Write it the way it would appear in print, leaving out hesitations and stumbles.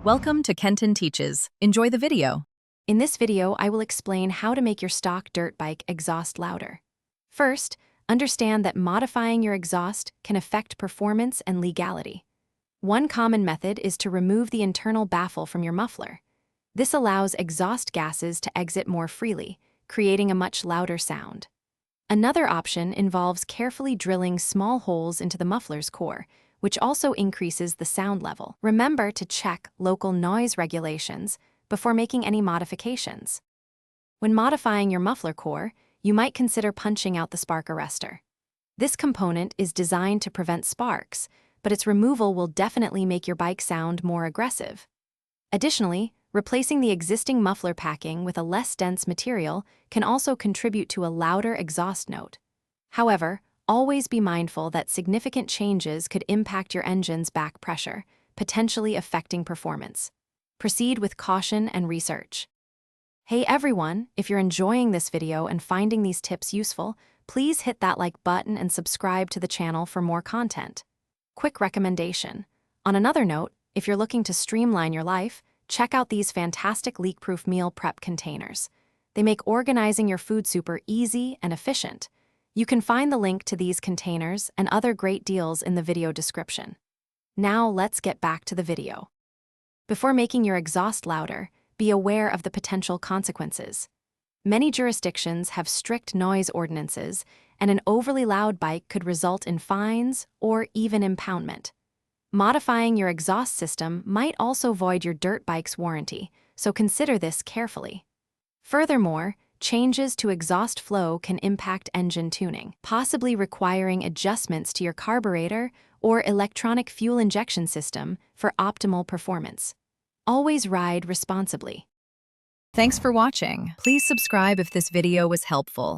Welcome to Kenton Teaches. Enjoy the video. In this video, I will explain how to make your stock dirt bike exhaust louder. First, understand that modifying your exhaust can affect performance and legality. One common method is to remove the internal baffle from your muffler. This allows exhaust gases to exit more freely, creating a much louder sound. Another option involves carefully drilling small holes into the muffler's core, which also increases the sound level. Remember to check local noise regulations before making any modifications. When modifying your muffler core, you might consider punching out the spark arrestor. This component is designed to prevent sparks, but its removal will definitely make your bike sound more aggressive. Additionally, replacing the existing muffler packing with a less dense material can also contribute to a louder exhaust note. However, always be mindful that significant changes could impact your engine's back pressure, potentially affecting performance. Proceed with caution and research. Hey everyone, if you're enjoying this video and finding these tips useful, please hit that like button and subscribe to the channel for more content. Quick recommendation. On another note, if you're looking to streamline your life, check out these fantastic leak-proof meal prep containers. They make organizing your food super easy and efficient. You can find the link to these containers and other great deals in the video description. Now let's get back to the video. Before making your exhaust louder, be aware of the potential consequences. Many jurisdictions have strict noise ordinances, and an overly loud bike could result in fines or even impoundment. Modifying your exhaust system might also void your dirt bike's warranty, so consider this carefully. Furthermore, changes to exhaust flow can impact engine tuning, possibly requiring adjustments to your carburetor or electronic fuel injection system for optimal performance. Always ride responsibly. Thanks for watching. Please subscribe if this video was helpful.